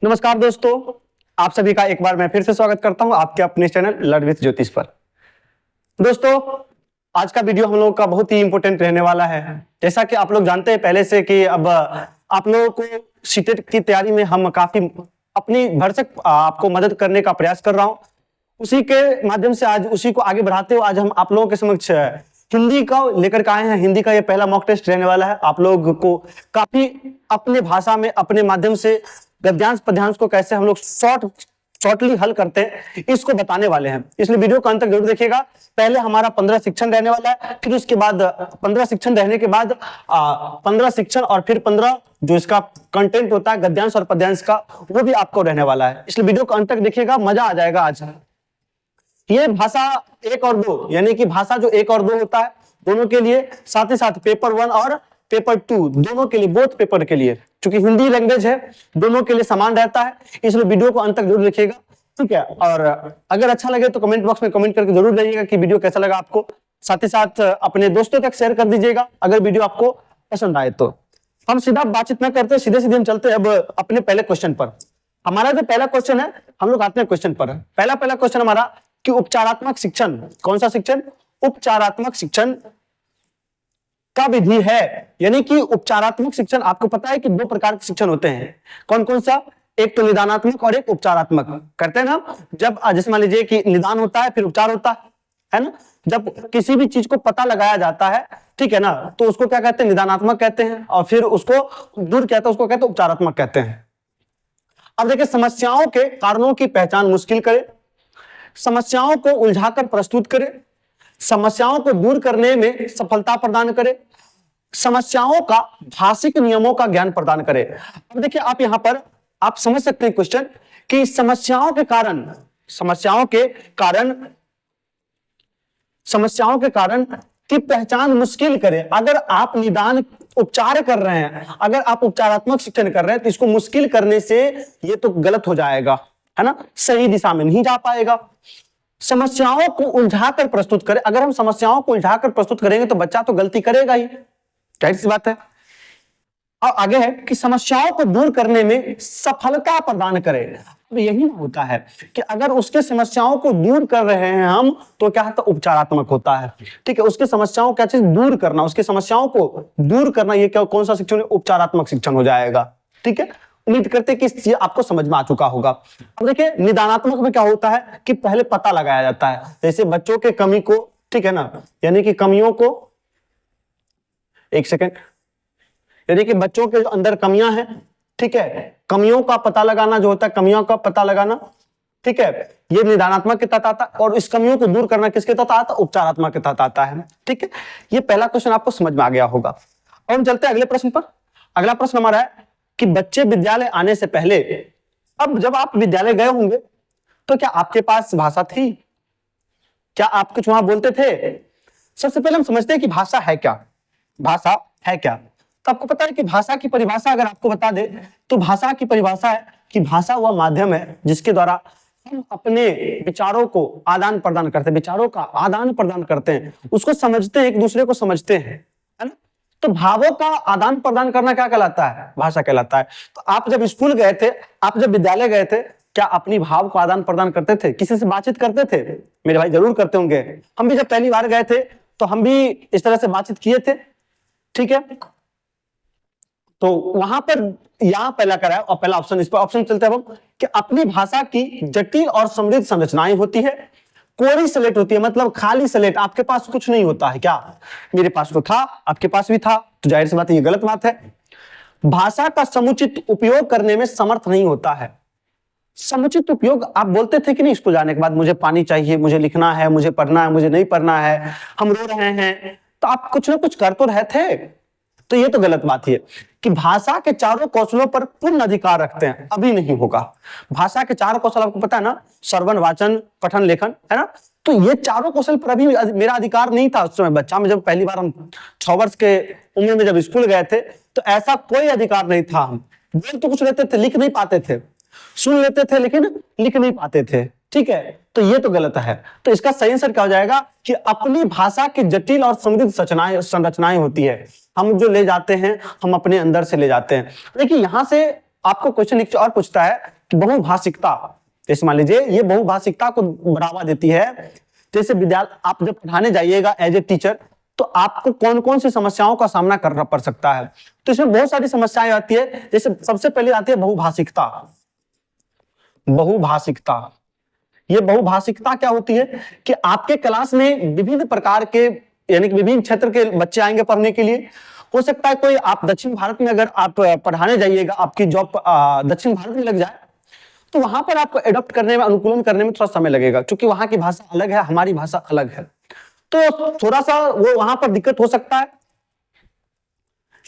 नमस्कार दोस्तों, आप सभी का एक बार मैं फिर से स्वागत करता हूं आपके अपने चैनल लर्न विद ज्योतिष पर। दोस्तों, आज का वीडियो हम लोगों का बहुत ही इंपॉर्टेंट रहने वाला है। जैसा कि आप लोग जानते हैं पहले से कि अब आप लोगों को सीटेट की तैयारी में हम काफी अपनी भरसक आपको मदद करने का प्रयास कर रहा हूं। उसी के माध्यम से आज उसी को आगे बढ़ाते हुए आज हम आप लोगों के समक्ष हिंदी का लेकर के आए हैं। हिंदी का ये पहला मॉक टेस्ट रहने वाला है। आप लोग को काफी अपने भाषा में अपने माध्यम से गद्यांश पद्यांश को कैसे हम लोग शॉर्टली हल करते हैं इसको बताने वाले हैं, इसलिए वीडियो को अंत तक जरूर देखिएगा। पहले हमारा 15 शिक्षण रहने वाला है, फिर उसके बाद 15 शिक्षण रहने के बाद 15 शिक्षण और फिर 15 जो इसका कंटेंट होता है गद्यांश और पद्यांश का वो भी आपको रहने वाला है। इसलिए वीडियो को अंत तक देखिएगा, मजा आ जाएगा। आज ये भाषा 1 और 2 यानी कि भाषा जो 1 और 2 होता है दोनों के लिए, साथ ही साथ पेपर 1 और पेपर 2 दोनों के लिए, बोथ पेपर के लिए, क्योंकि हिंदी लैंग्वेज है दोनों के लिए समान रहता है, इसलिए वीडियो को अंत तक जरूर देखिएगा, ठीक है। और अगर अच्छा लगे तो कमेंट बॉक्स में कमेंट करके जरूर जाइएगा कि वीडियो कैसा लगा आपको। साथ ही साथ अपने दोस्तों तक शेयर कर दीजिएगा अगर वीडियो आपको पसंद आए तो। हम सीधा बातचीत न करते, सीधे सीधे हम चलते अब अपने पहले क्वेश्चन पर। हमारा जो पहला क्वेश्चन है, हम लोग आते हैं क्वेश्चन पर। पहला क्वेश्चन हमारा कि उपचारात्मक शिक्षण, कौन सा शिक्षण? उपचारात्मक शिक्षण का विधि है। यानी कि उपचारात्मक शिक्षण, आपको पता है कि 2 प्रकार के शिक्षण होते हैं। कौन कौन सा? एक तो निदानात्मक और एक उपचारात्मक। करते हैं ना, जब जैसे मान लीजिए कि निदान होता है फिर उपचार होता है ना। जब किसी भी चीज को पता लगाया जाता है, ठीक है ना, तो उसको क्या कहते हैं? निदानात्मक कहते हैं, और फिर उसको दूर कहते हैं, उसको कहते हैं उपचारात्मक कहते हैं। अब देखिए, समस्याओं के कारणों की पहचान मुश्किल करे, समस्याओं को उलझाकर प्रस्तुत करे, समस्याओं को दूर करने में सफलता प्रदान करे, समस्याओं का भाषिक नियमों का ज्ञान प्रदान करे। अब देखिए, आप यहां पर आप समझ सकते हैं क्वेश्चन कि समस्याओं के कारण की पहचान मुश्किल करे। अगर आप निदान उपचार कर रहे हैं, अगर आप उपचारात्मक शिक्षण कर रहे हैं तो इसको मुश्किल करने से ये तो गलत हो जाएगा, है ना, सही दिशा में नहीं जा पाएगा। समस्याओं को उलझाकर प्रस्तुत करें, अगर हम समस्याओं को उलझाकर प्रस्तुत करेंगे तो बच्चा तो गलती करेगा ही, जाहिर सी बात है। और आगे है कि समस्याओं को दूर करने में सफलता प्रदान करे। अब यही होता है कि अगर उसके समस्याओं को दूर कर रहे हैं हम तो क्या है? तो उपचारात्मक होता है, ठीक है। उसके समस्याओं क्या चीज? दूर करना, उसके समस्याओं को दूर करना, ये क्या कौन सा शिक्षण है? उपचारात्मक शिक्षण हो जाएगा, ठीक है। उम्मीद करते हैं कि इस चीज आपको समझ में आ चुका होगा। अब देखिए, निदानात्मक में क्या होता है कि पहले पता लगाया जाता है, जैसे बच्चों के कमी को, ठीक है ना, यानी कि कमियों को, एक सेकेंड, यानी कि बच्चों के अंदर कमियां हैं, ठीक है, कमियों का पता लगाना जो होता है, कमियों का पता लगाना, ठीक है, ये निदानात्मक के तहत आता है। और इस कमियों को दूर करना किसके तहत आता है? उपचारात्मक के तहत आता है, ठीक है। ये पहला क्वेश्चन आपको समझ में आ गया होगा। और हम चलते हैं अगले प्रश्न पर। अगला प्रश्न हमारा है कि बच्चे विद्यालय आने से पहले, अब जब आप विद्यालय गए होंगे तो क्या आपके पास भाषा थी? क्या आप कुछ वहां बोलते थे? सबसे पहले हम समझते हैं कि भाषा है क्या। भाषा है क्या? तो आपको पता है कि भाषा की परिभाषा अगर आपको बता दे तो भाषा की परिभाषा है कि भाषा वह माध्यम है जिसके द्वारा हम अपने विचारों को आदान प्रदान करते हैं, विचारों का आदान प्रदान करते हैं, उसको समझते हैं, एक दूसरे को समझते हैं, है ना। तो भावों का आदान प्रदान करना क्या कहलाता है? भाषा कहलाता है। तो आप जब स्कूल गए थे, आप जब विद्यालय गए थे, क्या अपनी भाव को आदान प्रदान करते थे? किसी से बातचीत करते थे? मेरे भाई जरूर करते होंगे। हम भी जब पहली बार गए थे तो हम भी इस तरह से बातचीत किए थे, ठीक है। तो वहां पर यहां पहला करा है और पहला ऑप्शन, इस पर ऑप्शन चलते हैं हम कि अपनी भाषा की जटिल और समृद्ध संरचनाएं होती है, कोरी स्लेट होती है, मतलब खाली स्लेट, आपके पास कुछ नहीं होता है। क्या? मेरे पास तो था, आपके पास भी था, तो जाहिर सी बात है ये गलत बात है। भाषा का समुचित उपयोग करने में समर्थ नहीं होता है। समुचित उपयोग आप बोलते थे कि नहीं स्कूल जाने के बाद, मुझे पानी चाहिए, मुझे लिखना है, मुझे पढ़ना है, मुझे नहीं पढ़ना है, हम रो रहे हैं, तो आप कुछ ना कुछ कर तो रहे थे। तो ये तो गलत बात है कि भाषा के चारों कौशलों पर पूर्ण अधिकार रखते हैं, अभी नहीं होगा। भाषा के चारों कौशल आपको पता है ना, श्रवण, वाचन, पठन, लेखन, है ना। तो ये चारों कौशल पर अभी मेरा अधिकार नहीं था उस समय बच्चा में, जब पहली बार हम 6 वर्ष के उम्र में जब स्कूल गए थे तो ऐसा कोई अधिकार नहीं था। हम बोल तो कुछ लेते थे, लिख नहीं पाते थे, सुन लेते थे लेकिन लिख नहीं पाते थे, ठीक है, तो ये तो गलत है। तो इसका सही आंसर क्या हो जाएगा कि अपनी भाषा की जटिल और समृद्ध संरचनाएं होती है, हम जो ले जाते हैं हम अपने अंदर से ले जाते हैं। देखिए यहां से आपको क्वेश्चन एक और पूछता है कि बहुभाषिकता, जैसे मान लीजिए ये बहुभाषिकता को बढ़ावा देती है। जैसे विद्यालय आप जब पढ़ाने जाइएगा एज ए टीचर, तो आपको कौन कौन सी समस्याओं का सामना करना पड़ सकता है। तो इसमें बहुत सारी समस्याएं आती है। जैसे सबसे पहले आती है बहुभाषिकता। बहुभाषिकता, ये बहुभाषिकता क्या होती है कि आपके क्लास में विभिन्न प्रकार के यानी कि विभिन्न क्षेत्र के बच्चे आएंगे पढ़ने के लिए। हो सकता है कोई आप दक्षिण भारत में अगर आप पढ़ाने जाइएगा, आपकी जॉब दक्षिण भारत में लग जाए, तो वहां पर आपको एडॉप्ट करने में, अनुकूलन करने में थोड़ा समय लगेगा, क्योंकि वहां की भाषा अलग है, हमारी भाषा अलग है, तो थोड़ा सा वो वहां पर दिक्कत हो सकता है।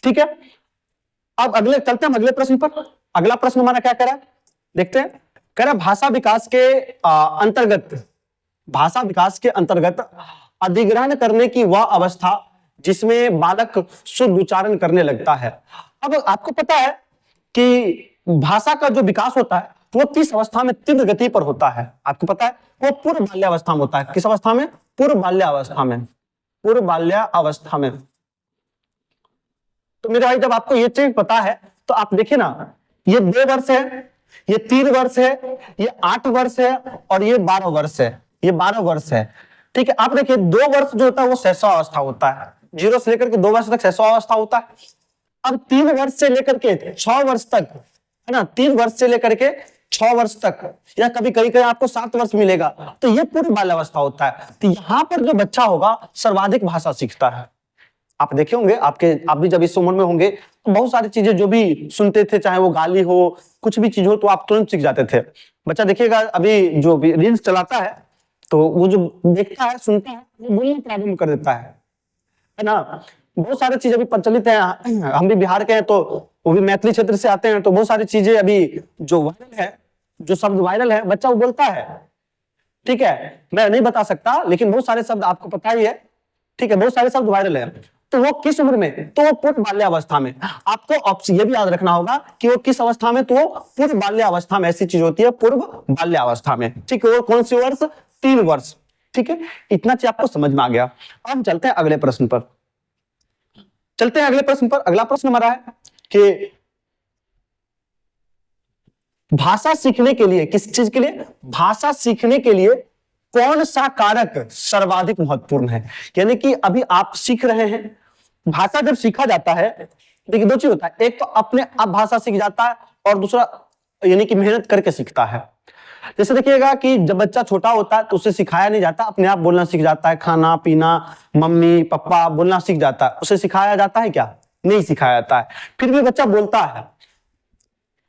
ठीक है, अब अगले चलते हैं अगले प्रश्न पर। अगला प्रश्न हमारा क्या कह रहा है, देखते हैं। कह रहा है भाषा विकास के अंतर्गत, भाषा विकास के अंतर्गत अधिग्रहण करने की वह अवस्था जिसमें बालक शुद्ध उच्चारण करने लगता है। अब आपको पता है कि भाषा का जो विकास होता है वो किस अवस्था में तीव्र गति पर होता है, आपको पता है, वो पूर्व बाल्यावस्था में होता है। किस अवस्था में? पूर्व बाल्यावस्था में, पूर्व बाल्यावस्था में। तो मेरे भाई जब आपको ये चीज पता है तो आप देखिए ना, ये 2 वर्ष है, ये 3 वर्ष है, ये 8 वर्ष है और ये 12 वर्ष है, ये 12 वर्ष है। ठीक है, आप देखिए 2 वर्ष जो होता है वो शैशव अवस्था होता है, 0 से लेकर के 2 वर्ष तक शैशव अवस्था होता है। अब 3 वर्ष से लेकर के 6 वर्ष तक, है ना, 3 वर्ष से लेकर के 6 वर्ष तक, या कभी कहीं आपको 7 वर्ष मिलेगा, तो ये पूर्व बाल्यावस्था होता है। तो यहां पर जो बच्चा होगा सर्वाधिक भाषा सीखता है। आप देखे होंगे, आप भी जब इस उम्र में होंगे तो बहुत सारी चीजें जो भी सुनते थे, चाहे वो गाली हो, कुछ भी चीज हो, तो आप तुरंत सीख जाते थे। बच्चा देखिएगा अभी जो भी रील्स चलाता है, तो वो जो देखता है, सुनता है, वो बोलना प्रारंभ कर देता है ना। बहुत सारी चीजें अभी प्रचलित है, हम भी बिहार के हैं तो वो भी मैथिली क्षेत्र से आते हैं, तो बहुत सारी चीजें अभी जो वायरल है, जो शब्द वायरल है, बच्चा वो बोलता है। ठीक है, मैं नहीं बता सकता, लेकिन बहुत सारे शब्द आपको पता ही है। ठीक है, बहुत सारे शब्द वायरल है। तो वो किस उम्र में? तो वो पूर्व बाल्यावस्था में। आपको ऑप्शन ये भी याद रखना होगा कि वो किस अवस्था में, तो वो पूर्व बाल्यावस्था में ऐसी चीज होती है, पूर्व बाल्यावस्था में। ठीक है, वो कौन सी वर्ष? 3 वर्ष। ठीक है, इतना चीज आपको समझ में आ गया। अब हम चलते हैं अगले प्रश्न पर, चलते हैं अगले प्रश्न पर। अगला प्रश्न हमारा है कि भाषा सीखने के लिए, किस चीज के लिए? भाषा सीखने के लिए कौन सा कारक सर्वाधिक महत्वपूर्ण है? यानी कि अभी आप सीख रहे हैं, भाषा जब सीखा जाता है, देखिए 2 चीज होता है, एक तो अपने आप भाषा सीख जाता है और दूसरा यानी कि मेहनत करके सीखता है। जैसे देखिएगा कि जब बच्चा छोटा होता है तो उसे सिखाया नहीं जाता, अपने आप बोलना सीख जाता है, खाना पीना, मम्मी पापा बोलना सीख जाता है। उसे सिखाया जाता है क्या? नहीं सिखाया जाता है, फिर भी बच्चा बोलता है।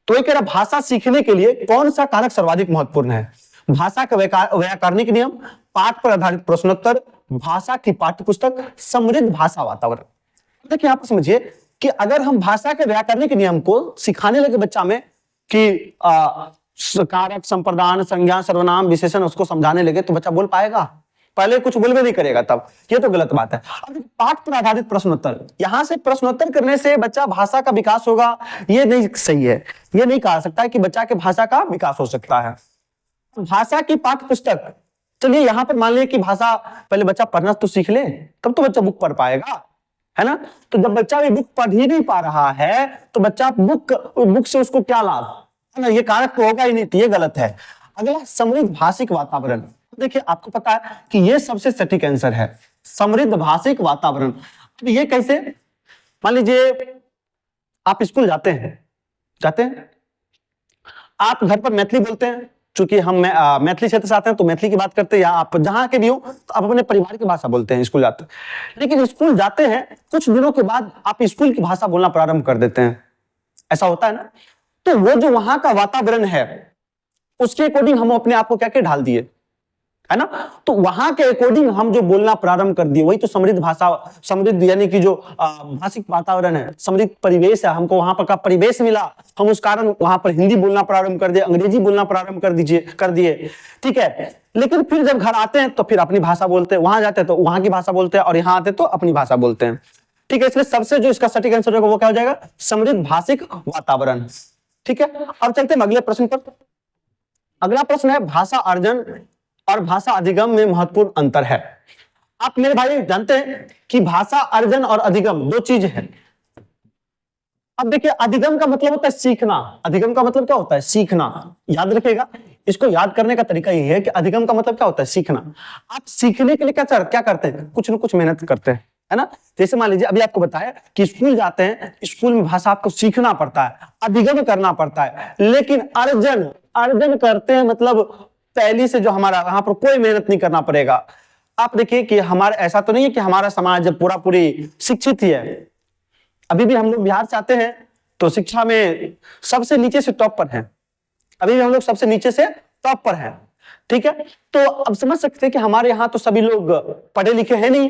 तो ये कह रहा भाषा सीखने के लिए कौन सा कारक सर्वाधिक महत्वपूर्ण है? भाषा का व्याकरणिक नियम, पाठ पर आधारित प्रश्नोत्तर, भाषा की पाठ्यपुस्तक, समृद्ध भाषा वातावरण। देखिए आप समझिए कि अगर हम भाषा के व्याकरणिक नियम को सिखाने लगे बच्चा में कि कारक, संप्रदान, संज्ञा, सर्वनाम, विशेषण उसको समझाने लगे, तो बच्चा बोल पाएगा? पहले कुछ बोलबे नहीं करेगा तब, ये तो गलत बात है। अब पाठ पर आधारित प्रश्नोत्तर, यहां से प्रश्नोत्तर करने से बच्चा भाषा का विकास होगा, ये नहीं सही है। ये नहीं कहा सकता है कि बच्चा के भाषा का विकास हो सकता है। भाषा की पाठ्य पुस्तक, चलिए यहां पर मान लिया कि भाषा पहले बच्चा पढ़ना तो सीख ले, तब तो बच्चा बुक पढ़ पाएगा, है ना। तो जब बच्चा भी बुक पढ़ ही नहीं पा रहा है तो बच्चा बुक से उसको क्या लाभ, है ना, ये कारक तो होगा ही नहीं, तो ये गलत है। अगला समृद्ध भाषिक वातावरण। देखिए आपको पता है कि ये सबसे सटीक आंसर है, समृद्ध भाषिक वातावरण। तो ये कैसे? मान लीजिए आप स्कूल जाते हैं, आप घर पर मैथिली बोलते हैं, चूंकि हम मैथिली क्षेत्र से आते हैं तो मैथिली की बात करते हैं, या आप जहां के भी हो तो आप अपने परिवार की भाषा बोलते हैं स्कूल जाते हैं। लेकिन स्कूल जाते हैं कुछ दिनों के बाद आप स्कूल की भाषा बोलना प्रारंभ कर देते हैं, ऐसा होता है ना। तो वो जो वहां का वातावरण है उसके अकॉर्डिंग हम अपने आप को क्या क्या ढाल दिए, है ना। तो वहां के अकॉर्डिंग हम जो बोलना प्रारंभ कर दिए, वही तो समृद्ध भाषा, समृद्ध यानी कि जो भाषिक वातावरण है, समृद्ध परिवेश है, हमको वहां पर का परिवेश मिला, हम उस कारण वहां पर हिंदी बोलना प्रारंभ कर दिए, अंग्रेजी बोलना प्रारंभ कर दिए। ठीक है, लेकिन फिर जब घर आते हैं तो फिर अपनी भाषा बोलते हैं, वहां जाते हैं तो वहां की भाषा बोलते हैं, और यहाँ आते तो अपनी भाषा बोलते हैं। ठीक है, इसलिए सबसे जो इसका सटीक आंसर होगा वो क्या हो जाएगा? समृद्ध भाषिक वातावरण। ठीक है, अब चलते हैं अगले प्रश्न पर। अगला प्रश्न है भाषा अर्जन और भाषा अधिगम में महत्वपूर्ण अंतर है। आप मेरे भाई जानते हैं कि भाषा अर्जन और अधिगम दो चीज है। अब देखिए अधिगम का मतलब होता है सीखना। अधिगम का मतलब क्या होता है? सीखना। याद रखिएगा, इसको याद करने का तरीका यही है कि अधिगम का मतलब क्या होता है? सीखना। आप सीखने के लिए क्या करते हैं? कुछ ना कुछ मेहनत करते हैं, है ना। जैसे मान लीजिए अभी आपको बताया कि स्कूल जाते हैं, स्कूल में भाषा आपको सीखना पड़ता है, अधिगम करना पड़ता है। लेकिन अर्जन करते हैं मतलब पहली से जो हमारा यहाँ पर कोई मेहनत नहीं करना पड़ेगा। आप देखिए कि हमारा ऐसा तो नहीं है कि हमारा समाज पूरी शिक्षित ही है। अभी भी हम लोग बिहार से आते हैं तो शिक्षा में सबसे नीचे से टॉप पर हैं। अभी भी हम लोग सबसे नीचे से टॉप पर हैं, ठीक है। तो अब समझ सकते हैं कि हमारे यहाँ तो सभी लोग पढ़े लिखे हैं नहीं,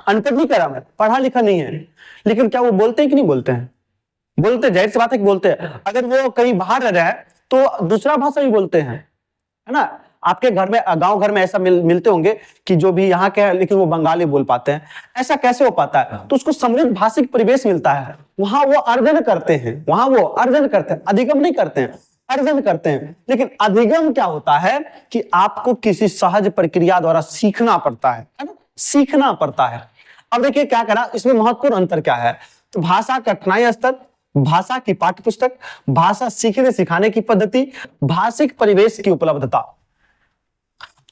अनपढ़ नहीं करा मैं, पढ़ा लिखा नहीं है। लेकिन क्या वो बोलते हैं कि नहीं बोलते हैं? बोलते, जाहिर सी बात है कि बोलते हैं। अगर वो कहीं बाहर रह रहा है तो दूसरा भाषा भी बोलते हैं, है ना। आपके घर में, गांव घर में ऐसा मिलते होंगे कि जो भी यहाँ के हैं लेकिन वो बंगाली बोल पाते हैं। ऐसा कैसे हो पाता है? तो उसको समृद्ध भाषिक परिवेश मिलता है, वहां वो अर्जन करते हैं, अधिगम नहीं करते हैं, अर्जन करते हैं। लेकिन अधिगम क्या होता है कि आपको किसी सहज प्रक्रिया द्वारा सीखना पड़ता है ना, सीखना पड़ता है। अब देखिए क्या करा, इसमें महत्वपूर्ण अंतर क्या है। तो भाषा कठिनाई स्तर, भाषा की पाठ्य पुस्तक, भाषा सीखने सिखाने की पद्धति, भाषिक परिवेश की उपलब्धता।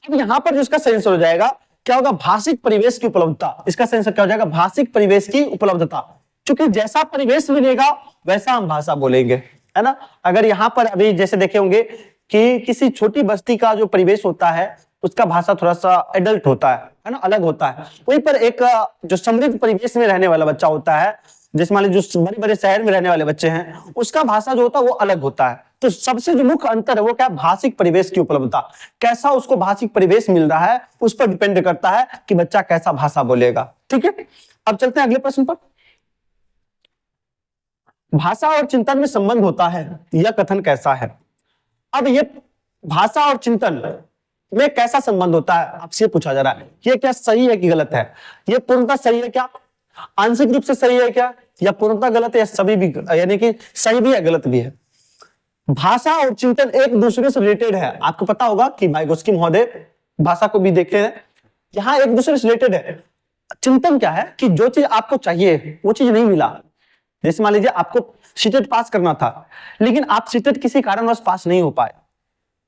अब यहां पर जो इसका सही आंसर हो जाएगा क्या होगा? भाषिक परिवेश की उपलब्धता। इसका सही आंसर क्या हो जाएगा? भाषिक परिवेश की उपलब्धता। क्योंकि जैसा परिवेश मिलेगा वैसा हम भाषा बोलेंगे, है ना। अगर यहाँ पर अभी जैसे देखे होंगे कि किसी छोटी बस्ती का जो परिवेश होता है उसका भाषा थोड़ा सा एडल्ट होता है ना, अलग होता है। वहीं पर एक जो समृद्ध परिवेश में रहने वाला बच्चा होता है, जैसे मान लीजिए जो बड़े बड़े शहर में रहने वाले बच्चे हैं, उसका भाषा जो होता है वो अलग होता है। तो सबसे जो मुख्य अंतर है वो क्या? भाषिक परिवेश की उपलब्धता। कैसा उसको भाषिक परिवेश मिल रहा है उस पर डिपेंड करता है कि बच्चा कैसा भाषा बोलेगा, ठीक है। अब चलते हैं अगले प्रश्न पर। भाषा और चिंतन में संबंध होता है, यह कथन कैसा है? अब ये भाषा और चिंतन में कैसा संबंध होता है आपसे पूछा जा रहा है। ये क्या सही है कि गलत है? ये पूर्णतः सही है क्या? आंशिक रूप से सही है क्या? या पूर्णतः गलत है? या सभी भी, यानी कि सही भी है गलत भी है? भाषा और चिंतन एक दूसरे से रिलेटेड है। आपको पता होगा कि वाइगोत्स्की महोदय भाषा को भी देखते हैं, यहां एक दूसरे से रिलेटेड है। चिंतन क्या है कि जो चीज आपको चाहिए वो चीज नहीं मिला। जैसे मान लीजिए आपको सीटेट पास करना था लेकिन आप सीटेट किसी कारणवश पास नहीं हो पाए,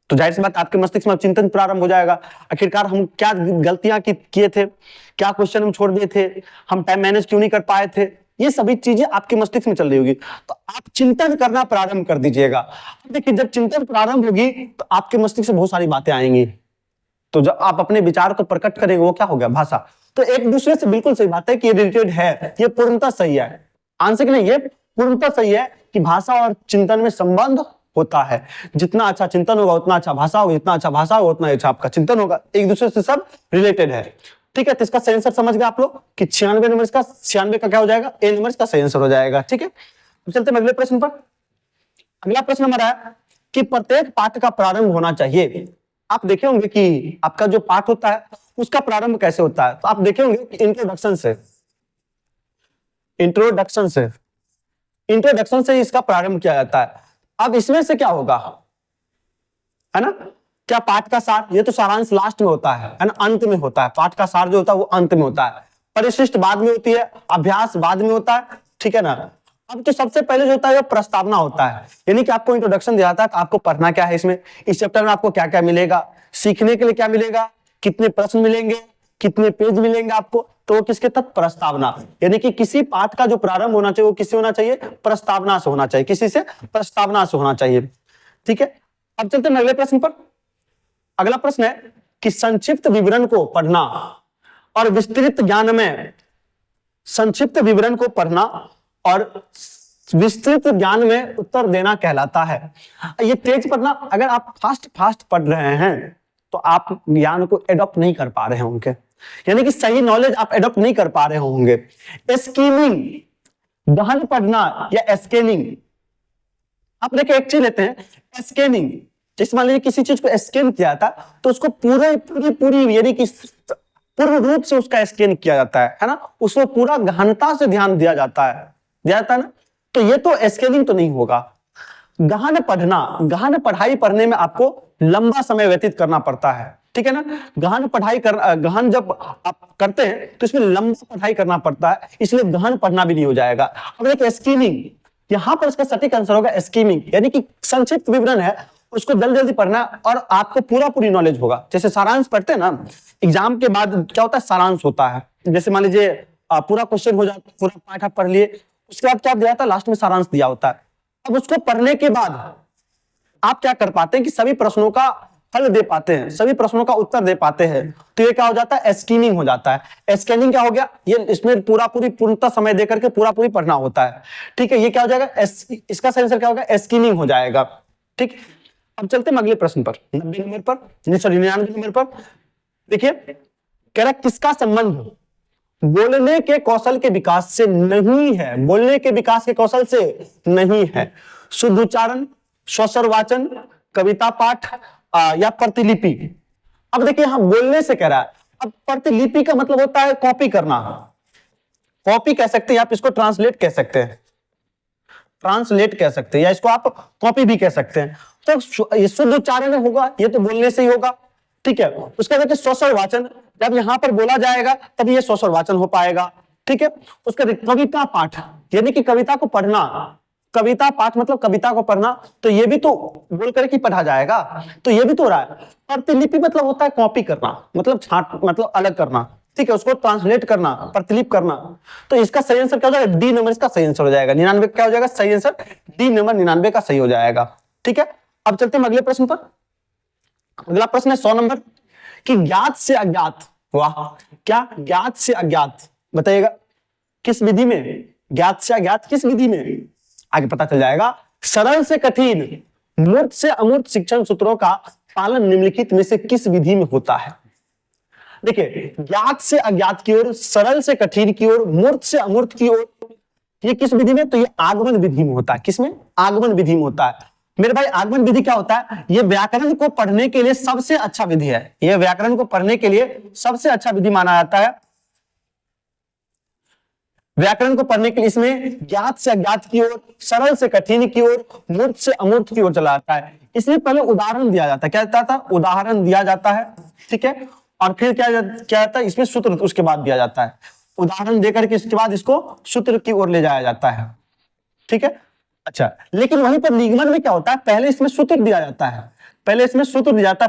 तो जाहिर सी बात आपके मस्तिष्क में चिंतन प्रारंभ हो जाएगा। आखिरकार हम क्या गलतियां किए थे, क्या क्वेश्चन हम छोड़ दिए थे, हम टाइम मैनेज क्यों नहीं कर पाए थे, ये सभी चीजें आपके मस्तिष्क में चल रही होगी। तो आप चिंतन करना प्रारंभ कर दीजिएगा। देखिए जब चिंतन प्रारंभ होगी तो आपके मस्तिष्क से बहुत सारी बातें आएंगी, तो जब आप अपने विचार को प्रकट करेंगे वो क्या हो गया? भाषा। तो एक दूसरे से बिल्कुल सही बात है कि ये रिलेटेड है, ये पूर्णतः सही है। आंसर नहीं, ये पूर्णतः सही है कि भाषा और चिंतन में संबंध होता है। जितना अच्छा चिंतन होगा उतना अच्छा भाषा होगा, जितना अच्छा भाषा होगा उतना अच्छा आपका चिंतन होगा। एक दूसरे से सब रिलेटेड है, ठीक है। तो इसका सही आंसर समझ गए आप लोग कि 96 नंबर का, 96 का क्या हो जाएगा? ए नंबर का सही आंसर हो जाएगा, ठीक है। अब चलते हैं अगले प्रश्न पर। अगला प्रश्न हमारा है कि प्रत्येक पाठ का प्रारंभ होना चाहिए। आप देखे होंगे कि आपका जो पाठ होता है उसका प्रारंभ कैसे होता है। तो आप देखे होंगे कि इंट्रोडक्शन से इसका प्रारंभ किया जाता है। अब इसमें से क्या होगा, है ना, क्या पाठ का सार, ये तो सारांश लास्ट में होता है ना, अंत में होता है। पाठ का सार जो होता है वो अंत में होता है, परिशिष्ट बाद में होती है, अभ्यास बाद में होता है, ठीक है ना। अब तो सबसे पहले जो होता है प्रस्तावना होता है, यानी कि आपको इंट्रोडक्शन दिया जाता है, आपको पढ़ना क्या है इसमें, इस चैप्टर में आपको क्या क्या मिलेगा, सीखने के लिए क्या मिलेगा, कितने प्रश्न मिलेंगे, कितने पेज मिलेंगे आपको। तो किसके तहत? प्रस्तावना। यानी कि किसी पाठ का जो प्रारंभ होना चाहिए वो किससे होना चाहिए? प्रस्तावना से होना चाहिए। किसी से? प्रस्तावना से होना चाहिए, ठीक है। अब चलते हैं अगले प्रश्न पर। अगला प्रश्न है कि संक्षिप्त विवरण को पढ़ना और विस्तृत ज्ञान में, संक्षिप्त विवरण को पढ़ना और विस्तृत ज्ञान में उत्तर देना कहलाता है। ये तेज पढ़ना, अगर आप फास्ट पढ़ रहे हैं तो आप ज्ञान को एडॉप्ट नहीं कर पा रहे होंगे, यानी कि सही नॉलेज आप एडॉप्ट नहीं कर पा रहे होंगे। स्कीमिंग, गहन पढ़ना या स्कैनिंग। आप देखिए एक चीज लेते हैं स्कैनिंग, जैसे मान लीजिए किसी चीज को स्कैन किया था तो उसको पूरी यानी कि पूर्ण रूप से उसका स्कैन किया जाता है ना, उसमें पूरा गहनता से ध्यान दिया जाता है ना। तो ये तो स्कैनिंग तो नहीं होगा। गहन पढ़ाई पढ़ने में आपको लंबा समय व्यतीत करना पड़ता है, ठीक है ना। गहन जब आप करते हैं तो इसमें लंबा पढ़ाई करना पड़ता है, इसलिए गहन पढ़ना भी नहीं हो जाएगा। अब देखिए स्कीमिंग, यहां पर इसका सटीक आंसर होगा स्कीमिंग, यानी कि संक्षिप्त विवरण है, उसको जल्दी जल्दी पढ़ना और आपको पूरी नॉलेज होगा। जैसे सारांश पढ़ते हैं ना एग्जाम के बाद, क्या होता है सारांश होता है। जैसे मान लीजिए पूरा क्वेश्चन हो जाता, पूरा पाठ आप पढ़ लिए, उसके बाद क्या दिया था, लास्ट में सारांश दिया होता है। अब उसको पढ़ने के बाद आप क्या कर पाते हैं कि सभी प्रश्नों का हल दे पाते हैं, सभी प्रश्नों का उत्तर दे पाते हैं, तो ये क्या हो जाता है, स्कीमिंग हो जाता है। स्कैनिंग क्या हो गया, ये इसमें पूर्णतः समय देकर के पूरी पढ़ना होता है, ठीक है। ये क्या हो जाएगा, इसका सही आंसर क्या होगा, स्कीमिंग हो जाएगा, ठीक। अब चलते हैं अगले प्रश्न पर, 99 नंबर पर। देखिए कह रहा किसका संबंध बोलने के कौशल के विकास से नहीं है, बोलने के विकास के कौशल से नहीं है। शुद्ध उच्चारण, स्वस्वर वाचन, कविता पाठ या प्रतिलिपि। अब देखिए यहां बोलने से कह रहा है, अब प्रतिलिपि का मतलब होता है कॉपी करना, कॉपी कह सकते हैं, आप इसको ट्रांसलेट कह सकते हैं, या इसको आप कॉपी भी कह सकते हैं। तो ये शुद्ध उच्चारण होगा, ये तो बोलने से ही होगा, ठीक है। उसके बाद स्वस्वर वाचन, जब यहां पर बोला जाएगा तब ये स्वस्वर वाचन हो पाएगा, ठीक है। उसके बाद कविता पाठ, यानी कि कविता को पढ़ना, कविता पाठ मतलब कविता को पढ़ना, तो ये भी तो बोल करके पढ़ा जाएगा, तो ये भी तो हो रहा है। प्रतिलिपि मतलब होता है कॉपी करना, मतलब अलग करना, ठीक है, उसको ट्रांसलेट करना, प्रतिलिपि करना। तो इसका सही आंसर क्या हो जाएगा, डी नंबर इसका सही आंसर हो जाएगा। 99 क्या हो जाएगा सही आंसर, डी नंबर 99 का सही हो जाएगा, ठीक है। अब चलते हैं अगले प्रश्न पर। अगला प्रश्न है 100 नंबर कि ज्ञात से अज्ञात, वाह, क्या ज्ञात से अज्ञात, बताइएगा किस विधि में, ज्ञात से अज्ञात किस विधि में, आगे पता चल जाएगा। सरल से कठिन, मूर्त से अमूर्त शिक्षण सूत्रों का पालन निम्नलिखित में से किस विधि में होता है। देखिए ज्ञात से अज्ञात की ओर, सरल से कठिन की ओर, मूर्त से अमूर्त की ओर, ये किस विधि में, तो ये आगमन विधि में होता है। किसमें, आगमन विधि में होता है। मेरे भाई आगमन विधि क्या होता है, ये व्याकरण को पढ़ने के लिए सबसे अच्छा विधि है, ये व्याकरण को पढ़ने के लिए सबसे अच्छा विधि माना जाता है। व्याकरण को पढ़ने के लिए इसमें ज्ञात से अज्ञात की ओर, सरल से कठिन की ओर, मूर्त से अमूर्त की ओर चला जाता है। इसलिए पहले उदाहरण दिया जाता है, क्या जाता था, उदाहरण दिया जाता है, ठीक है। और फिर क्या जाता है, इसमें सूत्र उसके बाद दिया जाता है, उदाहरण देकर के इसके बाद इसको सूत्र की ओर ले जाया जाता है, ठीक है। अच्छा, लेकिन वहीं पर निगमन में क्या होता है, पहले इसमें सूत्र दिया जाता है,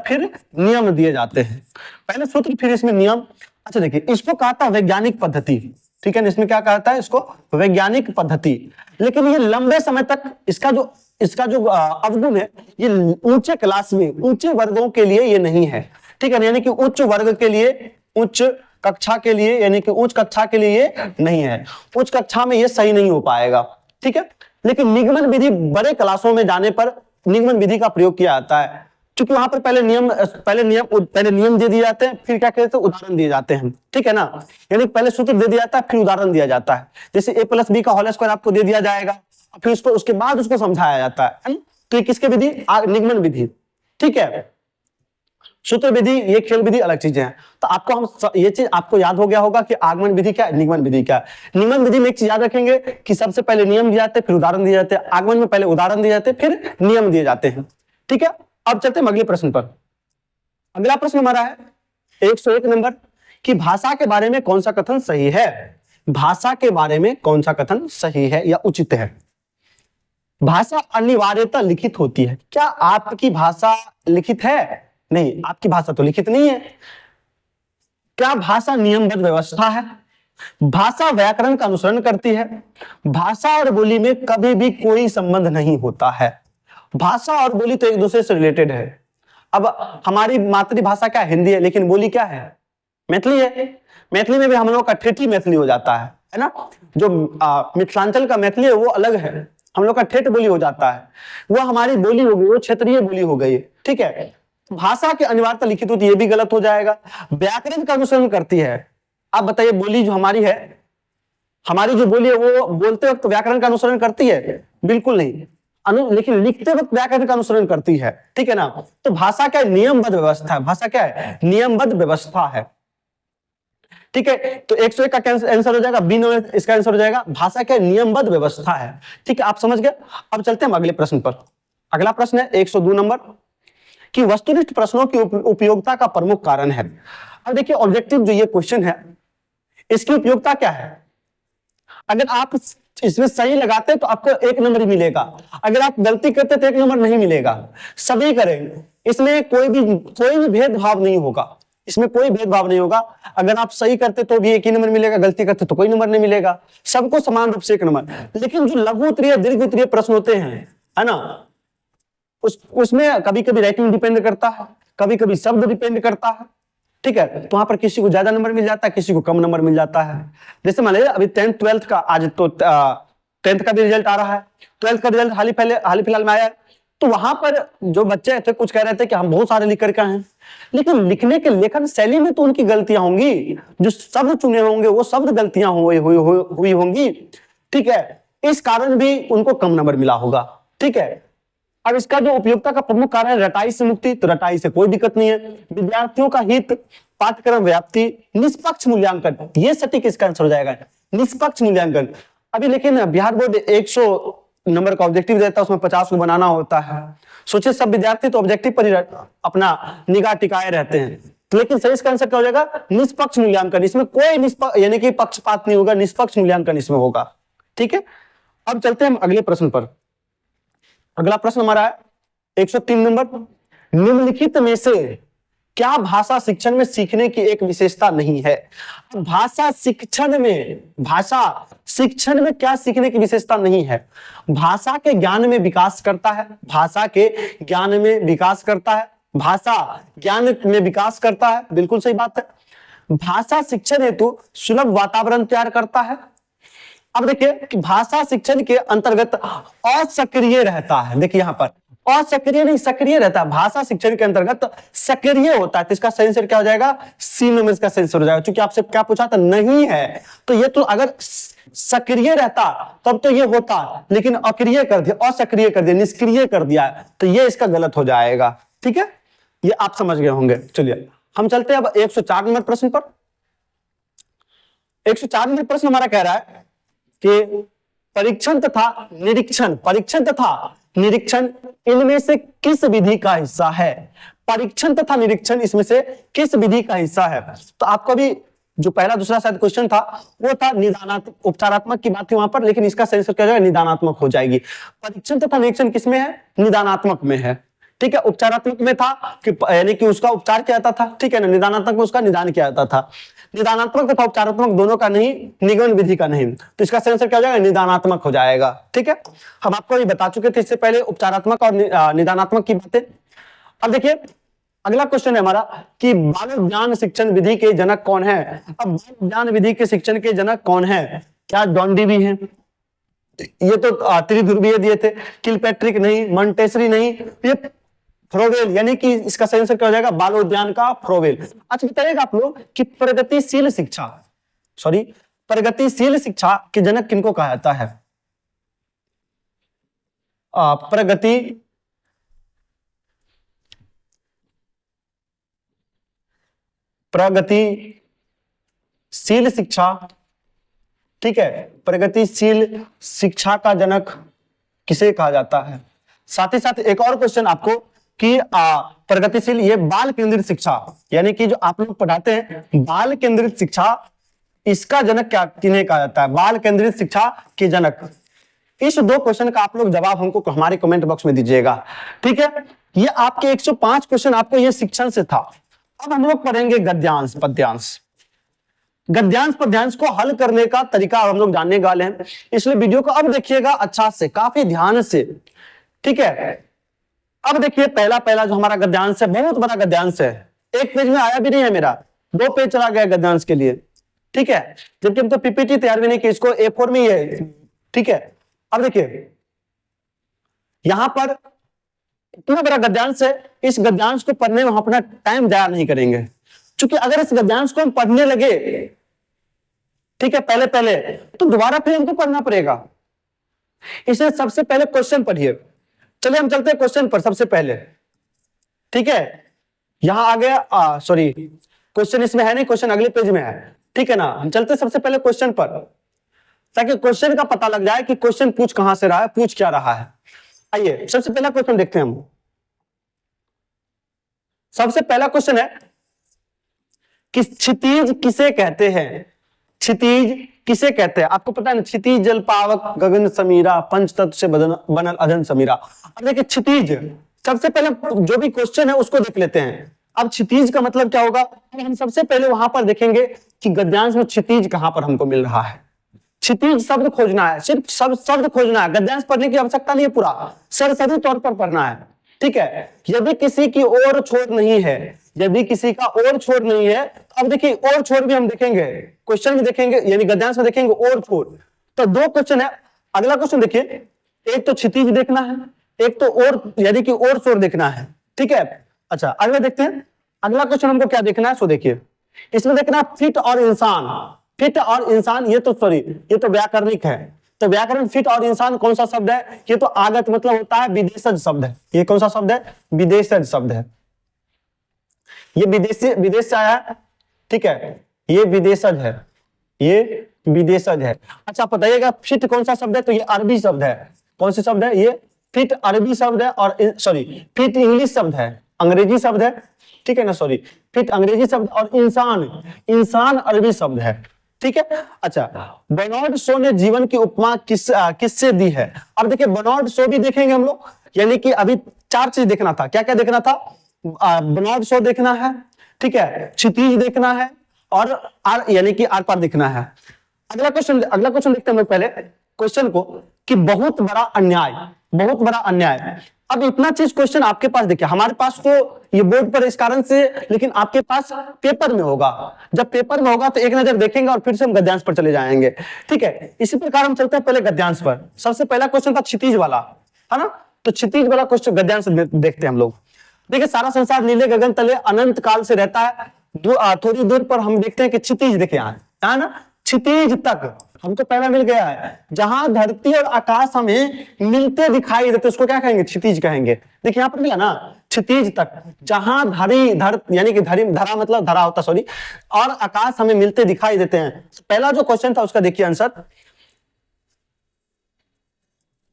फिर नियम दिए जाते हैं, पहले सूत्र फिर इसमें नियम। अच्छा देखिए इसको कहता है वैज्ञानिक पद्धति, ठीक है, इसमें क्या कहता है, इसको वैज्ञानिक पद्धति। लेकिन ये लंबे समय तक इसका जो अवगुण है, ये ऊंचे क्लास में, ऊंचे वर्गों के लिए ये नहीं है, ठीक है, यानी कि उच्च वर्ग के लिए, उच्च कक्षा के लिए, यानी कि उच्च कक्षा के लिए ये नहीं है, उच्च कक्षा में ये सही नहीं हो पाएगा, ठीक है। लेकिन निगमन विधि बड़े क्लासों में जाने पर निगमन विधि का प्रयोग किया जाता है, क्योंकि वहां पर पहले नियम दे दिए जाते हैं, फिर क्या कहते हैं, उदाहरण दिए जाते हैं, ठीक है ना। यानी पहले सूत्र दे दिया जाता है, फिर उदाहरण दिया जाता है। जैसे a+b का होल स्क्वायर आपको दे दिया जाएगा, फिर उसके बाद उसको समझाया जाता है। तो ये किसके विधि, निगमन विधि, ठीक है। सूत्र विधि, ये खेल विधि अलग चीजें हैं। तो आपको ये चीज आपको याद हो गया होगा कि आगमन विधि क्या है, निगमन विधि क्या है। निगमन विधि में एक चीज याद रखेंगे कि सबसे पहले नियम दिए जाते हैं, फिर उदाहरण दिए जाते हैं। आगमन में पहले उदाहरण दिए जाते हैं, फिर नियम दिए जाते हैं, ठीक है। अब चलते हैं अगले प्रश्न पर। अगला प्रश्न हमारा है 101 नंबर कि भाषा के बारे में कौन सा कथन सही है, भाषा के बारे में कौन सा कथन सही है या उचित है। भाषा अनिवार्यतः लिखित होती है, क्या आपकी भाषा लिखित है, नहीं, आपकी भाषा तो लिखित नहीं है। क्या भाषा नियमबद्ध व्यवस्था है, भाषा व्याकरण का अनुसरण करती है, भाषा और बोली में कभी भी कोई संबंध नहीं होता है। भाषा और बोली तो एक दूसरे से रिलेटेड है। अब हमारी मातृभाषा क्या हिंदी है, लेकिन बोली क्या है, मैथिली है। मैथिली में भी हम लोग का ठेठी मैथिली हो जाता है ना। जो मिथिलांचल का मैथिली है वो अलग है, हम लोग का ठेठ बोली हो जाता है, वो हमारी बोली हो गई, वो क्षेत्रीय बोली हो गई, ठीक है। भाषा की अनिवार्यता लिखित होती है, ये भी गलत हो जाएगा। व्याकरण का अनुसरण करती है, आप बताइए बोली जो हमारी है, हमारी जो बोली है वो बोलते वक्त व्याकरण का अनुसरण करती है, बिल्कुल नहीं। लेकिन लिखते वक्त व्याकरण का अनुसरण करती है, ठीक है ना। तो भाषा क्या है, नियमबद्ध व्यवस्था है, भाषा क्या है, नियमबद्ध व्यवस्था है, ठीक है। तो 101 का आंसर हो जाएगा बी, इसका आंसर हो जाएगा भाषा क्या है, नियमबद्ध व्यवस्था है, ठीक है, आप समझ गए। अब चलते हैं अगले प्रश्न पर। अगला प्रश्न है 102 नंबर कि वस्तुनिष्ठ प्रश्नों की उपयोगिता का प्रमुख कारण है। अब देखिए ऑब्जेक्टिव जो ये क्वेश्चन है इसकी उपयोगिता क्या है? अगर आप इसमें सही लगाते तो आपको 1 नंबर ही मिलेगा, अगर आप गलती करते तो 1 नंबर नहीं मिलेगा। सभी करेंगे, इसमें कोई भी भेदभाव नहीं होगा, इसमें कोई भेदभाव नहीं होगा। अगर आप सही करते तो भी 1 ही नंबर मिलेगा, गलती करते तो कोई नंबर नहीं मिलेगा, सबको समान रूप से 1 नंबर। लेकिन जो लघु उत्तरीय दीर्घ उत्तरीय प्रश्न होते हैं, है ना, उसमें कभी कभी राइटिंग डिपेंड करता है, कभी कभी शब्द डिपेंड करता है, ठीक है। तो वहां पर किसी को ज्यादा नंबर मिल जाता है, किसी को कम नंबर मिल जाता है। जैसे मान लीजिए अभी 10th 12th का, आज तो 10th का भी रिजल्ट आ रहा है, 12th का रिजल्ट हाल फिलहाल में आया है। तो वहां पर जो बच्चे थे कुछ कह रहे थे कि हम बहुत सारे लिख करके हैं, लेकिन लिखने के लेखन शैली में तो उनकी गलतियां होंगी, जो शब्द चुने होंगे वो शब्द गलतियां हुई होंगी, ठीक है। इस कारण भी उनको कम नंबर मिला होगा, ठीक है। अब इसका जो उपयोगिता का प्रमुख कारण है रटाई से मुक्ति, तो रटाई से कोई दिक्कत नहीं है। विद्यार्थियों का हित, पाठ्यक्रम व्याप्ति, निष्पक्ष मूल्यांकन, ये सटीक इसका आंसर हो जाएगा, निष्पक्ष मूल्यांकन। अभी लेकिन बिहार बोर्ड 100 नंबर का ऑब्जेक्टिव देता है, उसमें 50 को बनाना होता है। सोचिए सब विद्यार्थी तो ऑब्जेक्टिव पर ही अपना निगाह टिकाए रहते हैं, लेकिन सही इसका आंसर क्या हो जाएगा? निष्पक्ष मूल्यांकन। इसमें कोई यानी कि पक्षपात नहीं होगा, निष्पक्ष मूल्यांकन इसमें होगा, ठीक है। अब चलते हैं हम अगले प्रश्न पर। अगला प्रश्न हमारा है 103 नंबर, निम्नलिखित में से क्या भाषा शिक्षण में सीखने की एक विशेषता नहीं है? भाषा शिक्षण में क्या सीखने की विशेषता नहीं है? भाषा के ज्ञान में विकास करता है, भाषा के ज्ञान में विकास करता है, भाषा ज्ञान में विकास करता है, बिल्कुल सही बात है। भाषा शिक्षण हेतु सुलभ वातावरण तैयार करता है। अब देखिए कि भाषा शिक्षण के अंतर्गत असक्रिय रहता है, देखिए यहां पर असक्रिय नहीं सक्रिय रहता है, भाषा शिक्षण के अंतर्गत सक्रिय होता है। तो इसका सही आंसर क्या हो जाएगा? सी नंबर इसका सही आंसर हो जाएगा। क्योंकि आपसे क्या पूछा था? नहीं है, तो ये तो अगर सक्रिय रहता तब तो ये होता, लेकिन अक्रिय कर दिया, असक्रिय कर दिया, निष्क्रिय कर दिया, तो ये इसका गलत हो जाएगा, ठीक है। ये आप समझ गए होंगे। चलिए हम चलते हैं अब 104 नंबर प्रश्न पर। 104 नंबर प्रश्न हमारा कह रहा है कि परीक्षण तथा निरीक्षण इनमें से किस विधि का हिस्सा है? परीक्षण तथा निरीक्षण इसमें से किस विधि का हिस्सा है? तो आपको भी जो पहला दूसरा शायद क्वेश्चन था वो था निदानात्मक, उपचारात्मक की बात थी वहां पर, लेकिन इसका सही आंसर क्या हो जाएगा? निदानात्मक हो जाएगी। परीक्षण तथा निरीक्षण किसमें है? निदानात्मक में है, ठीक है। उपचारात्मक में था कि यानी कि उसका उपचार किया जाता था, ठीक है ना। निदानात्मक में उसका निदान किया जाता था। निदानात्मक तथा उपचारात्मक दोनों का नहीं, निगमन विधि का नहीं, तो इसका सही आंसर क्या हो जाएगा? निदानात्मक हो जाएगा, ठीक है। हम आपको ये बता चुके थे इससे पहले उपचारात्मक और निदानात्मक की बातें। अब देखिए अगला क्वेश्चन है हमारा कि बाल ज्ञान शिक्षण विधि के जनक कौन है? अब बाल ज्ञान विधि के शिक्षण के जनक कौन है? क्या डॉन्डी भी है? ये तो त्रिध्रुवीय दिए थे। किलपैट्रिक नहीं, मॉन्टेसरी नहीं, ये फ्रोवेल, यानी कि इसका सही आंसर क्या हो जाएगा? बालोद्यान का फ्रोवेल। अच्छा बताइएगा आप लोग कि प्रगतिशील शिक्षा के जनक किनको कहा जाता है? प्रगतिशील शिक्षा, ठीक है, प्रगतिशील शिक्षा का जनक किसे कहा जाता है? साथ ही साथ एक और क्वेश्चन आपको कि प्रगतिशील, ये बाल केंद्रित शिक्षा, यानी कि जो आप लोग पढ़ाते हैं बाल केंद्रित शिक्षा, इसका जनक क्या किन्हें कहा जाता है? बाल केंद्रित शिक्षा के जनक। इस 2 क्वेश्चन का आप लोग जवाब हमको हमारे कमेंट बॉक्स में दीजिएगा, ठीक है। ये आपके 105 क्वेश्चन आपको ये शिक्षण से था। अब हम लोग पढ़ेंगे गद्यांश पद्यांश को हल करने का तरीका हम लोग जानने वाले हैं, इसलिए वीडियो को अब देखिएगा अच्छा से, काफी ध्यान से, ठीक है। अब देखिए पहला जो हमारा गद्यांश है, बहुत बड़ा गद्यांश है, 1 पेज में आया भी नहीं है मेरा, 2 पेज चला गया गद्यांश के लिए, ठीक है। जबकि हम तो पीपीटी तैयार भी नहीं की, इसको A4 में ही है, ठीक है। अब देखिए यहां पर इतना बड़ा गद्यांश है, इस गद्यांश को पढ़ने में हम अपना टाइम जाया नहीं करेंगे, क्योंकि अगर इस गद्यांश को हम पढ़ने लगे, ठीक है, पहले तो दोबारा फिर हमको पढ़ना पड़ेगा। इसलिए सबसे पहले क्वेश्चन पढ़िए। चलिए हम चलते हैं क्वेश्चन पर सबसे पहले, ठीक है। यहां आ गया, सॉरी क्वेश्चन इसमें है नहीं, क्वेश्चन अगले पेज में है, ठीक है ना। हम चलते हैं सबसे पहले क्वेश्चन पर, ताकि क्वेश्चन का पता लग जाए कि क्वेश्चन पूछ कहां से रहा है, पूछ क्या रहा है। आइए सबसे पहला क्वेश्चन देखते हैं हम। सबसे पहला क्वेश्चन है कि क्षितिज किसे कहते हैं? क्षितिज किसे कहते हैं? आपको पता है ना, क्षितिज जल पावक गगन समीरा पंच तत्व से बनल अधन समीरा। अब देखिए क्षितिज, सबसे पहले जो भी क्वेश्चन है उसको देख लेते हैं। अब क्षितिज का मतलब क्या होगा? हम सबसे पहले वहां पर देखेंगे कि गद्यांश में क्षितिज कहां पर हमको मिल रहा है। क्षितिज शब्द खोजना है, सिर्फ शब्द खोजना है, गद्यांश पढ़ने की आवश्यकता नहीं है, पूरा सरसरी तौर पर पढ़ना है, ठीक है। यदि किसी की और छोर नहीं है, यदि किसी का और छोर नहीं है, अब देखिए और छोर भी हम देखेंगे, क्वेश्चन में देखेंगे, यानी गद्यांश में देखेंगे और छोर। तो दो क्वेश्चन है। अगला क्वेश्चन देखिए, एक तो क्षितिज देखना है, एक तो और यानी कि और छोर देखना है, ठीक है। अच्छा अगला देखते हैं, अगला क्वेश्चन हमको क्या देखना है, सो देखिए इसमें देखना है फिट और इंसान। फिट और इंसान, ये तो सॉरी ये तो व्याकरणिक है। तो व्याकरण फिट और इंसान कौन सा शब्द है? ये तो आगत मतलब होता है विदेशज शब्द है। ये कौन सा शब्द है? विदेशज शब्द है। ये विदेश से आया है, ठीक है, ये विदेशज है, ये विदेशज है। अच्छा बताइएगा फिट कौन सा शब्द है? तो ये अरबी शब्द है। कौन सा शब्द है? ये फिट अरबी शब्द है, और सॉरी फिट इंग्लिश शब्द है, अंग्रेजी शब्द है, ठीक है ना, सॉरी फिट अंग्रेजी शब्द, और इंसान अरबी शब्द है, ठीक है। अच्छा बर्नार्ड शो ने जीवन की उपमा किससे दी है? अब देखिए बर्नार्ड शो भी देखेंगे हम लोग, यानी कि अभी चार चीज देखना था। क्या क्या देखना था? बर्नार्ड शो देखना है, ठीक है, क्षितिज देखना है, और आर यानी कि आर पार देखना है। अगला क्वेश्चन देखते हैं हम लोग पहले क्वेश्चन को, कि बहुत बड़ा अन्याय। अब इतना चीज क्वेश्चन आपके पास, देखिए हमारे पास तो ये बोर्ड पर इस कारण से, लेकिन आपके पास पेपर में होगा। जब पेपर में होगा तो एक नजर देखेंगे और फिर से हम गद्यांश पर चले जाएंगे, ठीक है। इसी प्रकार हम चलते हैं पहले गद्यांश पर। सबसे पहला क्वेश्चन था क्षितिज वाला, है ना, तो क्षितिज वाला क्वेश्चन गद्यांश देखते हैं हम लोग। देखिए सारा संसार नीले गगन तले अनंत काल से रहता है, थोड़ी दूर पर हम देखते हैं कि क्षितिज, देखिए यहाँ ना, क्षितिज तक हमको पहला मिल गया है। जहां धरती और आकाश हमें मिलते दिखाई देते उसको क्या कहेंगे? क्षितिज कहेंगे। देखिए यहाँ पर मिला ना, क्षितिज तक, जहां यानी कि धरा मतलब धरा होता, सॉरी, और आकाश हमें मिलते दिखाई देते हैं। पहला जो क्वेश्चन था उसका देखिए आंसर।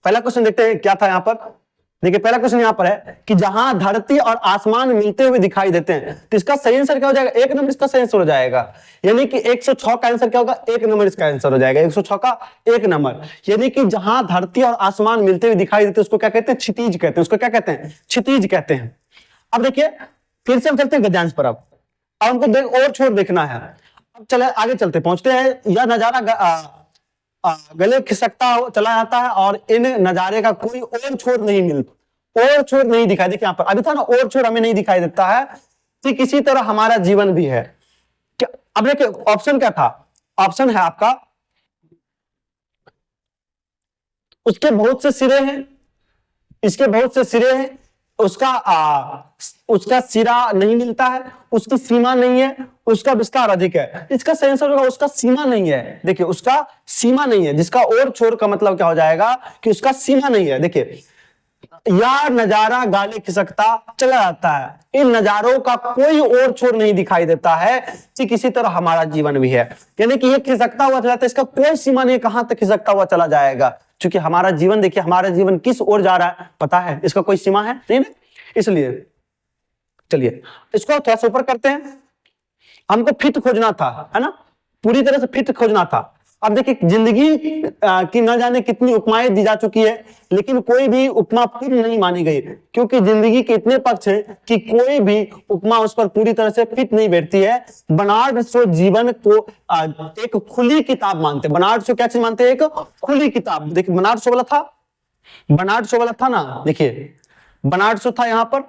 पहला क्वेश्चन देखते हैं क्या था यहाँ पर। देखिए पहला क्वेश्चन यहाँ पर है कि जहां धरती और आसमान मिलते हुए दिखाई देते हैं, तो इसका सही आंसर क्या हो जाएगा? एक नंबर इसका सही आंसर हो जाएगा, यानी कि 106 का आंसर क्या होगा? एक नंबर इसका आंसर हो जाएगा, 106 का एक नंबर। यानी कि जहां धरती और आसमान मिलते हुए दिखाई देते हैं उसको क्या कहते हैं? क्षितिज कहते हैं। उसको क्या कहते हैं? क्षितिज कहते हैं। अब देखिए फिर से हम चलते हैं गद्यांश पर। अब हमको और छोर देखना है। अब चले आगे चलते पहुंचते हैं। यह नजारा गले खिसकता चला जाता है और इन नजारे का कोई और छोर नहीं दिखाई। देखिए यहाँ पर अभी था ना, और छोर हमें नहीं दिखाई देता है, ठीक इसी तरह हमारा जीवन भी है। क्या अब देखिए ऑप्शन क्या था? ऑप्शन है आपका, उसके बहुत से सिरे हैं, इसके बहुत से सिरे हैं, उसका सिरा नहीं मिलता है, उसकी सीमा नहीं है, उसका विस्तार अधिक है। इसका सही आंसर होगा उसका सीमा नहीं है। देखिए उसका सीमा नहीं है, जिसका और छोर का मतलब क्या हो जाएगा कि उसका सीमा नहीं है। देखिए यार नजारा गाले खिसकता चला जाता है, इन नजारों का कोई और छोर नहीं दिखाई देता है, ठीक इसी तरह हमारा जीवन भी है। यानी कि ये खिसकता हुआ चला जाता है, इसका कोई सीमा नहीं, कहां तक खिसकता हुआ चला जाएगा। क्योंकि हमारा जीवन, देखिए हमारा जीवन किस ओर जा रहा है पता है, इसका कोई सीमा है नहीं ना। इसलिए चलिए इसको थोड़ा सा ऊपर करते हैं। हमको फिट खोजना था, है ना, पूरी तरह से फिट खोजना था। अब देखिए जिंदगी की न जाने कितनी उपमाएं दी जा चुकी है, लेकिन कोई भी उपमा पूरी नहीं मानी गई, क्योंकि जिंदगी के इतने पक्ष हैं कि कोई भी उपमा उस पर पूरी तरह से फिट नहीं बैठती है। बर्नार्ड शो जीवन को एक खुली किताब मानते। बर्नार्ड शो क्या चीज मानते हैं? एक खुली किताब। देखिए बर्नार्ड शो वाला था ना, देखिए बर्नार्ड शो था यहाँ पर।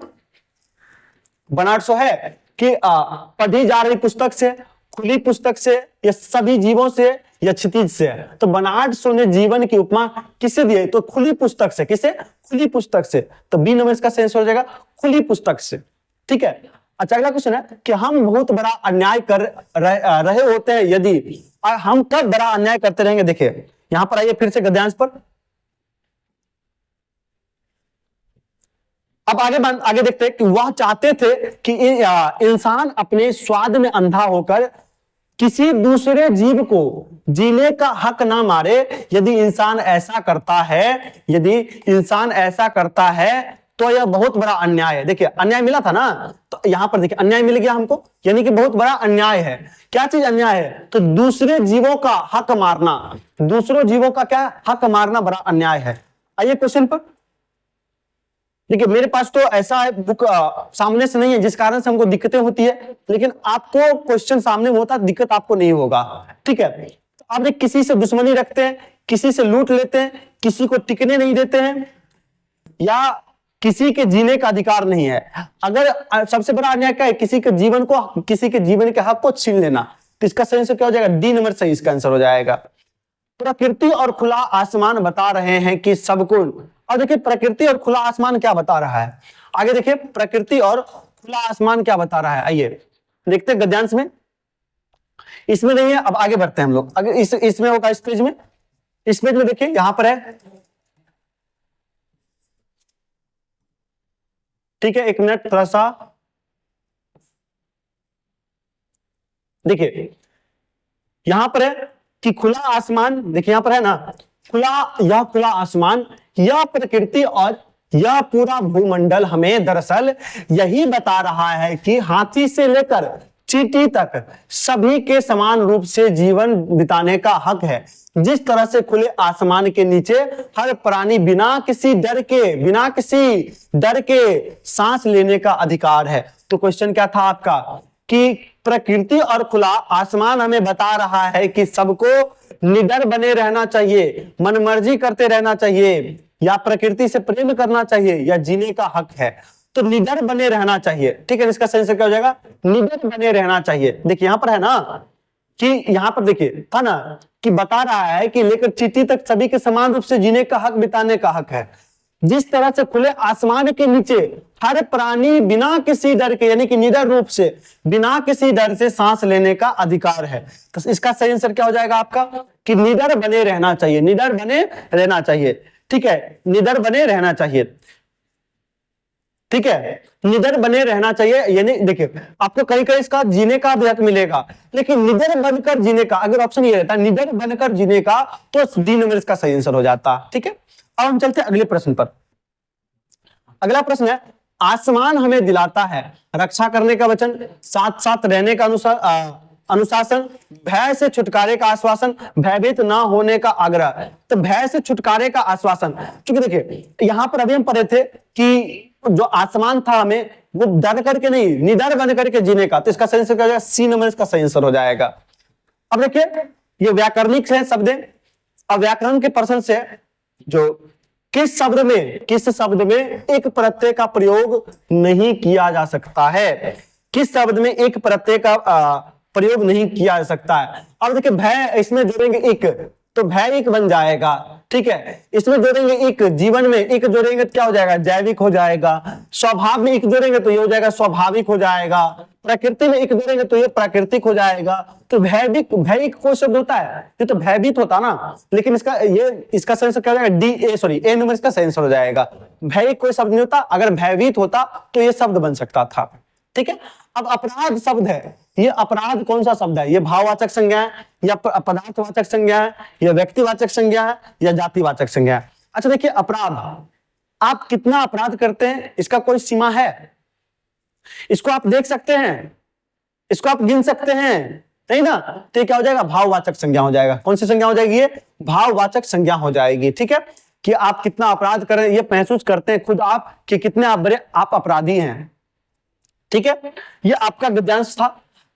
बर्नार्ड शो है कि पढ़ी जा रही पुस्तक से, खुली पुस्तक से, या सभी जीवों से, या क्षितिज से। तो बर्नार्ड शो ने जीवन की उपमा किससे दी है? तो खुली पुस्तक से। किसे? खुली पुस्तक से। तो बी नंबर इसका सेंस हो जाएगा खुली पुस्तक से, ठीक है। अच्छा अगला क्वेश्चन है कि हम बहुत बड़ा अन्याय कर रहे होते हैं यदि, हम कब बड़ा अन्याय करते रहेंगे? देखिए यहां पर आइए फिर से गद्यांश पर। अब आगे देखते हैं कि वह चाहते थे कि इंसान अपने स्वाद में अंधा होकर किसी दूसरे जीव को जीने का हक ना मारे। यदि इंसान ऐसा करता है, यदि इंसान ऐसा करता है तो यह बहुत बड़ा अन्याय है। देखिए अन्याय मिला था ना, तो यहां पर देखिए अन्याय मिल गया हमको, यानी कि बहुत बड़ा अन्याय है। क्या चीज अन्याय है? तो दूसरे जीवों का हक मारना, दूसरों जीवों का क्या हक मारना बड़ा अन्याय है। आइए क्वेश्चन पर। देखिए मेरे पास तो ऐसा है बुक सामने से नहीं है, जिस कारण से हमको दिक्कतें होती है, लेकिन आपको क्वेश्चन सामने में होता है, दिक्कत आपको नहीं होगा। ठीक है, तो आप देख किसी से दुश्मनी रखते हैं, किसी से लूट लेते हैं, किसी को टिकने नहीं देते हैं, या किसी के जीने का अधिकार नहीं है। अगर सबसे बड़ा अन्याय क्या है? किसी के जीवन को, किसी के जीवन के हक को छीन लेना। तो इसका सही आंसर क्या हो जाएगा? डी नंबर सही इसका आंसर हो जाएगा। प्रकृति और खुला आसमान बता रहे हैं कि सबको, और देखिए प्रकृति और खुला आसमान क्या बता रहा है। आगे देखिए प्रकृति और खुला आसमान क्या बता रहा है। आइए देखते हैं गद्यांश में, इसमें नहीं है। अब आगे बढ़ते हैं हम लोग। अगर इसमें होगा इस पेज में, इस पेज में देखिए यहां पर है। ठीक है, एक मिनट थोड़ा सा देखिए, यहां पर है कि खुला आसमान, देखिए यहां पर है ना खुला, यह खुला आसमान, यह प्रकृति और यह पूरा भूमंडल हमें दरअसल यही बता रहा है कि हाथी से लेकर चींटी तक सभी के समान रूप से जीवन बिताने का हक है। जिस तरह से खुले आसमान के नीचे हर प्राणी बिना किसी डर के सांस लेने का अधिकार है। तो क्वेश्चन क्या था आपका कि प्रकृति और खुला आसमान हमें बता रहा है कि सबको निडर बने रहना चाहिए, मनमर्जी करते रहना चाहिए, या प्रकृति से प्रेम करना चाहिए, या जीने का हक है। तो निडर बने रहना चाहिए। ठीक है, इसका सही आंसर क्या हो जाएगा? निडर बने रहना चाहिए। देखिए यहां पर है ना कि यहां पर देखिए था ना कि बता रहा है कि लेकर चींटी तक सभी के समान रूप से जीने का हक, बिताने का हक है। जिस तरह से खुले आसमान के नीचे हर प्राणी बिना किसी डर के, यानी कि निडर रूप से, बिना किसी डर से सांस लेने का अधिकार है। तो इसका सही आंसर क्या हो जाएगा आपका कि निडर बने रहना चाहिए, निडर बने रहना चाहिए। ठीक है, निडर बने रहना चाहिए। ठीक है, निडर बने रहना चाहिए। यानी देखिए आपको कहीं कहीं इसका जीने का भी हक मिलेगा, लेकिन निडर बनकर जीने का अगर ऑप्शन ये रहता निडर बनकर जीने का, तो डी नंबर इसका सही आंसर हो जाता। ठीक है, अब हम चलते हैं अगले प्रश्न पर। अगला प्रश्न है, आसमान हमें दिलाता है रक्षा करने का वचन, साथ साथ रहने का अनुशासन, भय से छुटकारे का आश्वासन, भयभीत ना होने का आग्रह। तो भय से छुटकारे का आश्वासन, क्योंकि देखिए यहां पर अभी हम पढ़े थे कि जो आसमान था हमें वो डर करके नहीं, निडर बन करके जीने का। तो इसका सही आंसर क्या हो जाएगा? सी नंबर इसका सही आंसर हो जाएगा। अब देखिए ये व्याकरणिक है शब्द, अब व्याकरण के प्रश्न से जो किस शब्द में एक प्रत्यय का प्रयोग नहीं किया जा सकता है, किस शब्द में एक प्रत्यय का प्रयोग नहीं किया जा सकता है। अब देखिए भय, इसमें जोड़ेंगे एक, तो भय एक बन जाएगा। ठीक है, इसमें जोड़ेंगे एक, जीवन में एक जोड़ेंगे तो क्या हो जाएगा? जैविक हो जाएगा। स्वभाव में एक जोड़ेंगे तो ये हो जाएगा स्वाभाविक हो जाएगा। प्रकृति में एक जोड़ेंगे तो ये प्राकृतिक हो जाएगा। तो भय कोई शब्द होता है, ये तो भयभीत होता ना, लेकिन इसका सही आंसर क्या हो जाएगा? ए नंबर इसका सही आंसर हो जाएगा। भय कोई शब्द नहीं होता, अगर भयभीत होता तो ये शब्द बन सकता था। ठीक है, अब अपराध शब्द है, ये अपराध कौन सा शब्द है? ये भाववाचक संज्ञा है, या पदार्थवाचक संज्ञा है, या व्यक्तिवाचक संज्ञा है, या जातिवाचक संज्ञा है? अच्छा देखिए अपराध, आप कितना अपराध करते हैं इसका कोई सीमा है? इसको आप देख सकते हैं, इसको आप गिन सकते हैं, नहीं ना? तो क्या हो जाएगा? भाववाचक संज्ञा हो जाएगा। कौन सी संज्ञा हो जाएगी? ये भाववाचक संज्ञा हो जाएगी। ठीक है, कि आप कितना अपराध कर रहे हैं, ये महसूस करते हैं खुद आप कि कितने आप बड़े आप अपराधी हैं। ठीक है, ये आपका गद्यांश था।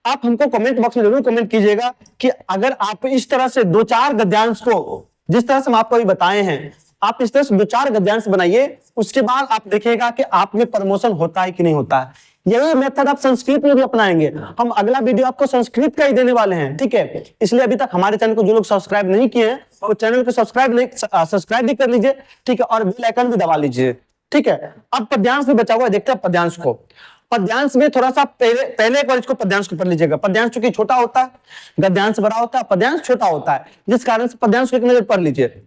आप हमको कमेंट बॉक्स में जरूर कमेंट कीजिएगा कि अगर आप इस तरह से 2-4 गद्यांश को, जिस तरह से हम आपको अभी बताए हैं, आप इस तरह से 2-4 गद्यांश बनाइए, उसके बाद आप देखिएगा कि आप में प्रमोशन होता है कि नहीं होता है। यही मेथड आप संस्कृत में भी अपनाएंगे। हम अगला वीडियो आपको संस्कृत का ही देने वाले हैं। ठीक है, इसलिए अभी तक हमारे चैनल को जो लोग सब्सक्राइब नहीं किए हैं वो चैनल को सब्सक्राइब भी कर लीजिए। ठीक है, और बेल आइकन भी दबा लीजिए। ठीक है, अब पद्यांश भी बचा हुआ है, देखते हैं पद्यांश को। पद्यांश में थोड़ा सा पहले एक बार इसको पद्यांश को पढ़ लीजिएगा। पद्यांश चूंकि छोटा होता है, गद्यांश बड़ा होता है, पद्यांश छोटा होता है, जिस कारण से पद्यांश को एक नजर पढ़ लीजिए।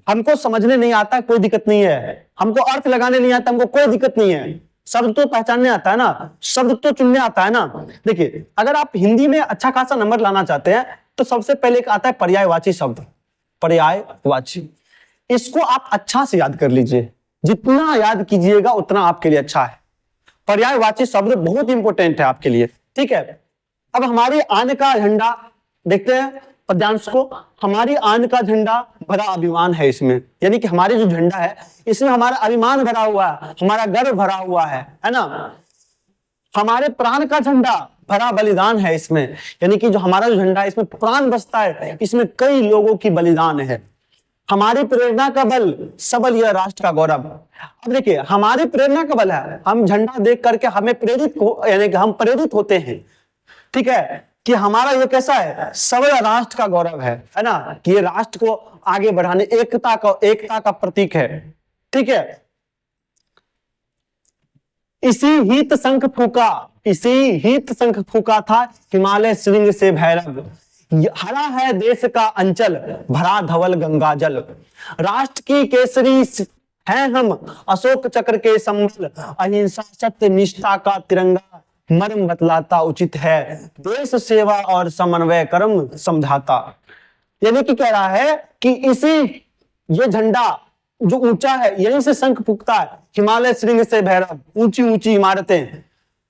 हमको समझने नहीं आता कोई दिक्कत नहीं है, हमको अर्थ लगाने नहीं आता हमको कोई दिक्कत नहीं है, शब्द तो पहचानने आता है ना, शब्द तो चुनने आता है ना। देखिए अगर आप हिंदी में अच्छा खासा नंबर लाना चाहते हैं तो सबसे पहले एक आता है पर्यायवाची शब्द, पर्यायवाची। इसको आप अच्छा से याद कर लीजिए, जितना याद कीजिएगा उतना आपके लिए अच्छा है। पर्यायवाची शब्द बहुत इंपॉर्टेंट है आपके लिए, ठीक है। अब हमारी आन का झंडा देखते हैं पद्यांश को। हमारी आन का झंडा भरा अभिमान है इसमें, यानी कि हमारी जो झंडा है इसमें हमारा अभिमान भरा हुआ है, हमारा गर्व भरा हुआ है ना। हमारे प्राण का झंडा भरा बलिदान है इसमें, यानी कि जो हमारा जो झंडा है इसमें प्राण बसता है, इसमें कई लोगों की बलिदान है। हमारी प्रेरणा का बल सबल यह राष्ट्र का गौरव। अब देखिए हमारी प्रेरणा का बल है, हम झंडा देख करके हमें प्रेरित यानी कि हम प्रेरित होते हैं, ठीक है, कि हमारा ये कैसा है, सबल राष्ट्र का गौरव है ना, कि ये राष्ट्र को आगे बढ़ाने एकता का प्रतीक है, ठीक है। इसी हित शंख फूका था हिमालय श्रृंग से भैरव। हरा है देश का अंचल भरा धवल गंगा जल। राष्ट्र की केसरी है हम अशोक चक्र के संबल। अहिंसा सत्य निष्ठा का तिरंगा मर्म बतलाता उचित है। देश सेवा और समन्वय कर्म समझाता। यानी कि कह रहा है कि इसी ये झंडा जो ऊंचा है यहीं से शंख फूकता है, हिमालय श्रृंग से भैरव, ऊंची ऊंची इमारतें।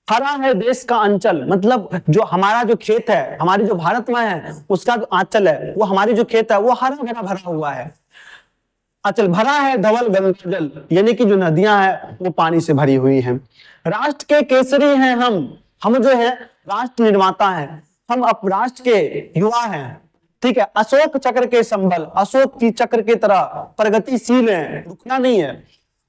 हरा है देश का अंचल, मतलब जो हमारा जो खेत है, हमारी जो भारत माँ है उसका जो आंचल है, वो हमारी जो खेत है वो हरा भरा भरा हुआ है। अचल भरा है धवल गंगा जल, यानी कि जो नदियां हैं वो पानी से भरी हुई हैं। राष्ट्र के केसरी हैं हम जो है राष्ट्र निर्माता हैं, हम अब राष्ट्र के युवा हैं, ठीक है। अशोक चक्र के संबल, अशोक की चक्र की तरह प्रगतिशील है, रुकना नहीं है।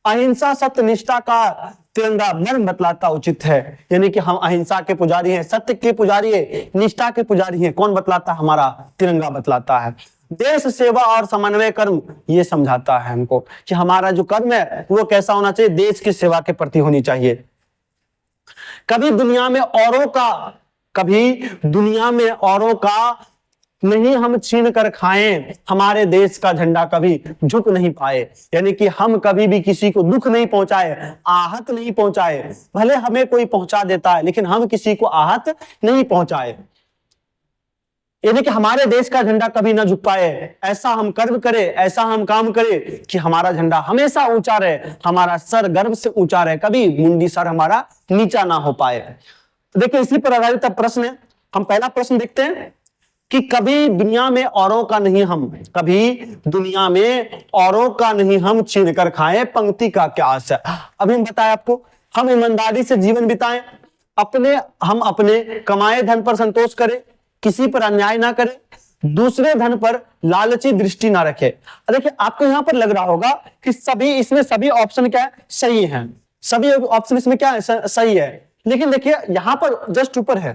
अहिंसा सत्य निष्ठा का तिरंगा मर्म बतलाता उचित है, यानी कि हम अहिंसा के पुजारी हैं, सत्य के पुजारी है, निष्ठा के पुजारी हैं। कौन बतलाता है? हमारा तिरंगा बतलाता है। देश सेवा और समन्वय कर्म ये समझाता है हमको कि हमारा जो कर्म है वो कैसा होना चाहिए, देश की सेवा के प्रति होनी चाहिए। कभी दुनिया में औरों का नहीं हम छीन कर खाएं, हमारे देश का झंडा कभी झुक नहीं पाए। यानी कि हम कभी भी किसी को दुख नहीं पहुंचाए, आहत नहीं पहुंचाए। भले हमें कोई पहुंचा देता है लेकिन हम किसी को आहत नहीं पहुंचाए। यानी कि हमारे देश का झंडा कभी ना झुक पाए, ऐसा हम कर्म करें, ऐसा हम काम करें कि हमारा झंडा हमेशा ऊंचा रहे, हमारा सर गर्व से ऊंचा रहे, कभी मुंडी सर हमारा नीचा ना हो पाए। तो देखिए इसी पर आधारित प्रश्न है। हम पहला प्रश्न देखते हैं कि कभी दुनिया में औरों का नहीं हम, कभी दुनिया में औरों का नहीं हम छीन कर खाएं, पंक्ति का क्या आशय। अभी हम बताएं आपको, हम ईमानदारी से जीवन बिताएं, हम अपने कमाए धन पर संतोष करें, किसी पर अन्याय ना करें, दूसरे धन पर लालची दृष्टि ना रखे। देखिए आपको यहां पर लग रहा होगा कि सभी ऑप्शन क्या है, सही है, सभी ऑप्शन इसमें क्या है, सही है। लेकिन देखिए यहां पर जस्ट ऊपर है,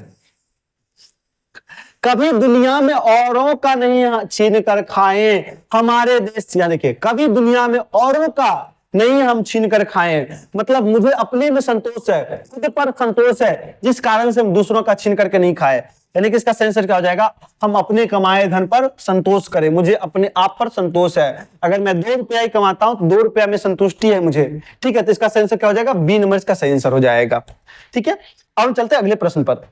कभी दुनिया में औरों का नहीं छीन कर खाएं, हमारे देश। या देखिए कभी दुनिया में औरों का नहीं हम छीन कर खाएं, मतलब मुझे अपने में संतोष है, खुद पर संतोष है, जिस कारण से हम दूसरों का छीन करके नहीं खाए। यानी कि इसका सेंसर क्या हो जाएगा, हम अपने कमाए धन पर संतोष करें, मुझे अपने आप पर संतोष है। अगर मैं 2 रुपया ही कमाता हूं तो 2 रुपया में संतुष्टि है मुझे, ठीक है। तो इसका सेंसर क्या हो जाएगा, बी नंबर इसका सही आंसर हो जाएगा, ठीक है। अब हम चलते हैं अगले प्रश्न पर।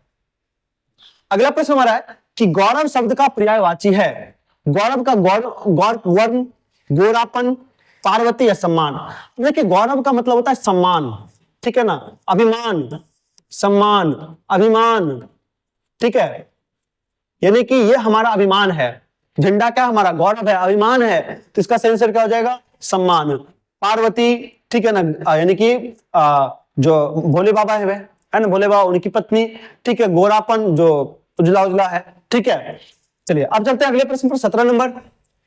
अगला प्रश्न हमारा है कि गौरव शब्द का पर्यायवाची है। गौरव का गौरव, गोरापन, पार्वती या सम्मान। देखिए गौरव का मतलब होता है सम्मान, ठीक है ना, अभिमान, सम्मान, अभिमान, ठीक है। यानी कि ये हमारा अभिमान है, झंडा क्या हमारा गौरव है, अभिमान है, तो इसका सेंसर क्या हो जाएगा, सम्मान। पार्वती, ठीक है ना, यानी कि जो भोले बाबा है ना, भोले बाबा उनकी पत्नी, ठीक है। गोरापन जो उजला उजला है, ठीक है। चलिए अब चलते हैं अगले प्रश्न पर, 17 नंबर।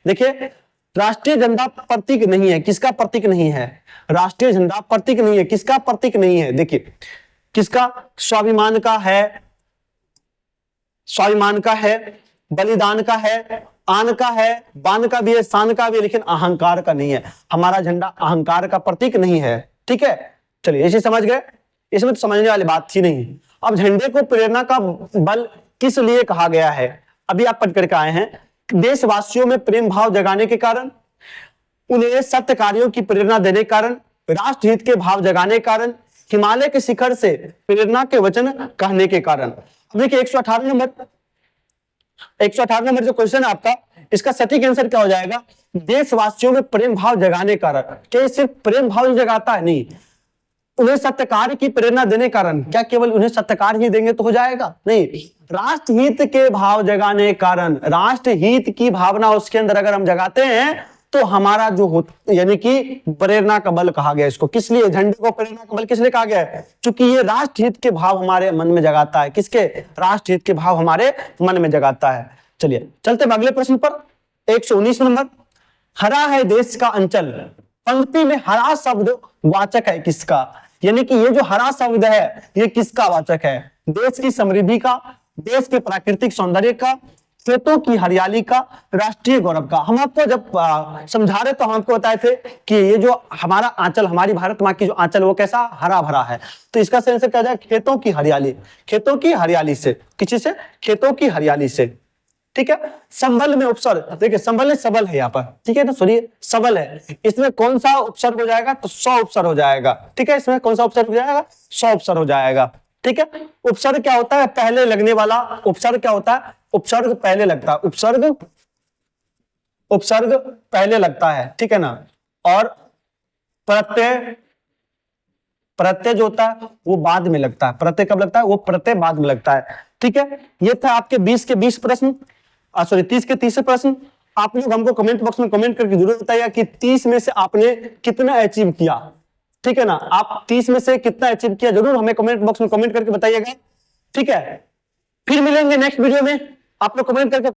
देखिए राष्ट्रीय झंडा प्रतीक नहीं है, किसका प्रतीक नहीं है, राष्ट्रीय झंडा प्रतीक नहीं है, किसका प्रतीक नहीं है। देखिए किसका, स्वाभिमान का है, स्वाभिमान का है, बलिदान का है, आन का है, बान का भी है, शान का भी है, लेकिन अहंकार का नहीं है। हमारा झंडा अहंकार का प्रतीक नहीं है, ठीक है। चलिए इसे समझ गए, इसमें तो समझने वाली बात थी नहीं। अब झंडे को प्रेरणा का बल किस लिए कहा गया है, अभी आप पढ़ करके आए हैं। देशवासियों में प्रेम भाव जगाने के कारण, उन्हें सत्य कार्यों की प्रेरणा देने के कारण, राष्ट्रहित के भाव जगाने के कारण, हिमालय के शिखर से प्रेरणा के वचन कहने के कारण। अब देखिए 118 नंबर जो क्वेश्चन है आपका, इसका सटीक आंसर क्या हो जाएगा? देशवासियों में प्रेम भाव जगाने कारण। क्या सिर्फ प्रेम भाव जगाता है? नहीं, उन्हें सत्य कार्य की प्रेरणा देने कारण। क्या केवल उन्हें सत्य कार्य ही देंगे तो हो जाएगा? नहीं, राष्ट्रहित के भाव जगाने कारण, राष्ट्रहित की भावना उसके अंदर अगर हम जगाते हैं तो हमारा जो यानी कि प्रेरणा का बल कहा गया इसको। किस लिए झंडे को प्रेरणा का बल किस लिए कहा गया है? क्योंकि ये राष्ट्रहित के भाव हमारे मन में जगाता है। किसके? राष्ट्रहित के भाव हमारे मन में जगाता है। चलिए चलते हैं अगले प्रश्न पर। 119 नंबर, हरा है देश का अंचल, पंक्ति में हरा शब्द वाचक है किसका? यानी कि ये जो हरा शब्द है ये किसका वाचक है? देश की समृद्धि का, देश के प्राकृतिक सौंदर्य का, खेतों की हरियाली का, राष्ट्रीय गौरव का। हम आपको जब समझा रहे तो हम आपको बताए थे कि ये जो हमारा आंचल, हमारी भारत माँ की जो आंचल वो कैसा हरा भरा है। तो इसका सही आंसर क्या जाए? खेतों की हरियाली। खेतों की हरियाली से। किसी से? खेतों की हरियाली से। ठीक है। संबल में उपसर्ग, देखिए संबल है, सबल है यहाँ पर, ठीक है ना, सुनिए सबल है, इसमें कौन सा उपसर्ग हो जाएगा? तो सौ उपसर्ग हो जाएगा। ठीक है, इसमें कौन सा उपसर्ग हो जाएगा? सौ उपसर्ग हो जाएगा। ठीक है। उपसर्ग क्या होता है? पहले लगने वाला। उपसर्ग क्या होता है? उपसर्ग पहले लगता है। उपसर्ग पहले लगता है, ठीक है ना। और प्रत्यय जो होता है वो बाद में लगता है। प्रत्यय कब लगता है? वो प्रत्यय बाद में लगता है। ठीक है। ये था आपके 20 के 20 प्रश्न, सॉरी 30 के 30 प्रश्न। आप लोग हमको कमेंट बॉक्स में कमेंट करके जरूर बताइएगा कि 30 में से आपने कितना अचीव किया। ठीक है ना, आप 30 में से कितना अचीव किया जरूर हमें कमेंट बॉक्स में कमेंट करके बताइएगा। ठीक है, फिर मिलेंगे नेक्स्ट वीडियो में। आप लोग कमेंट करके